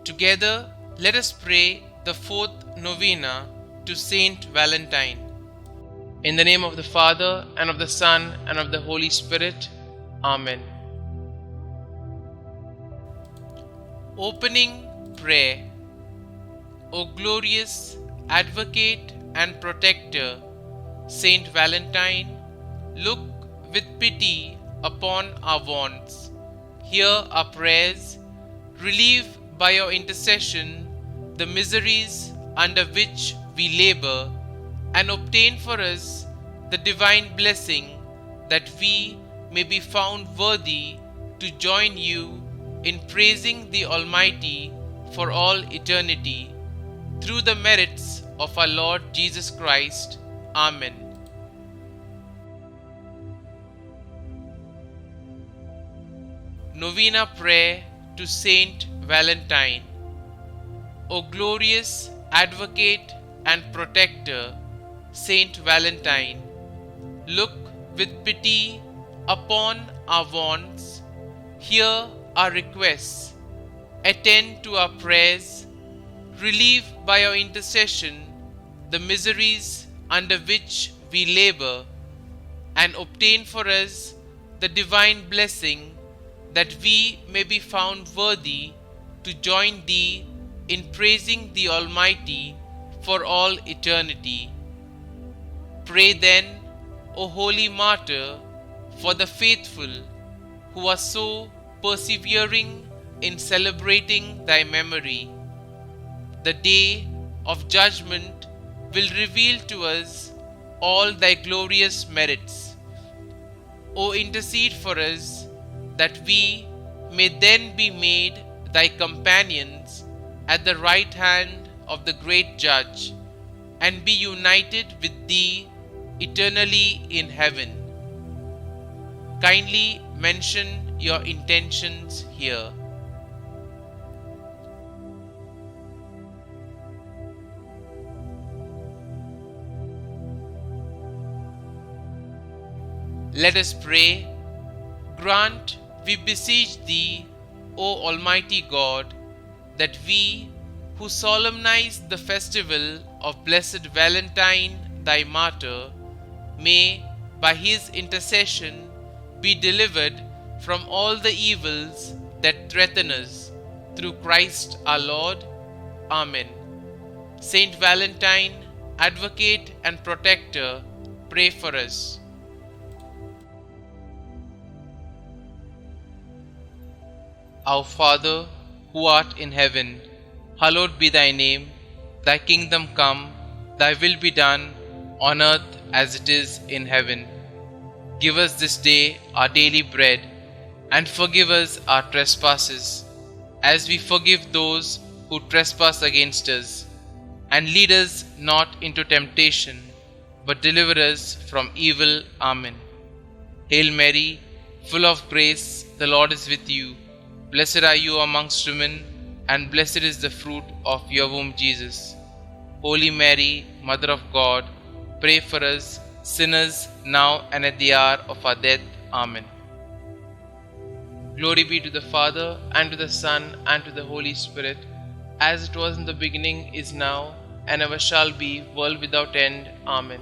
Together, let us pray the fourth novena to St Valentine. In the name of the Father, and of the Son, and of the Holy Spirit. Amen. Opening prayer. O glorious Advocate and Protector, St Valentine, look with pity upon our wants. Hear our prayers. Relieve by your intercession the miseries under which we labor, and obtain for us the divine blessing that we may be found worthy to join you in praising the Almighty for all eternity. Through the merits of our Lord Jesus Christ. Amen. Novena Prayer to Saint Valentine. O glorious Advocate and Protector, Saint Valentine, look with pity upon our wants. Hear our requests. Attend to our prayers. Relieve by your intercession the miseries under which we labor, and obtain for us the divine blessing that we may be found worthy to join thee in praising the Almighty for all eternity. Pray then, O Holy Martyr, for the faithful who are so persevering in celebrating thy memory. The day of judgment will reveal to us all thy glorious merits. O intercede for us, that we may then be made thy companions at the right hand of the great Judge, and be united with thee eternally in heaven. Kindly mention your intentions here. Let us pray. Grant, we beseech thee, O Almighty God, that we, who solemnize the festival of Blessed Valentine, thy martyr, may, by his intercession, be delivered from all the evils that threaten us, through Christ our Lord. Amen. Saint Valentine, Advocate and Protector, pray for us. Our Father, who art in heaven, hallowed be thy name. Thy kingdom come, thy will be done, on earth as it is in heaven. Give us this day our daily bread, and forgive us our trespasses, as we forgive those who trespass against us. And lead us not into temptation, but deliver us from evil. Amen. Hail Mary, full of grace, the Lord is with you. Blessed are you amongst women, and blessed is the fruit of your womb, Jesus. Holy Mary, Mother of God, pray for us sinners, now and at the hour of our death. Amen. Glory be to the Father, and to the Son, and to the Holy Spirit, as it was in the beginning, is now, and ever shall be, world without end. Amen.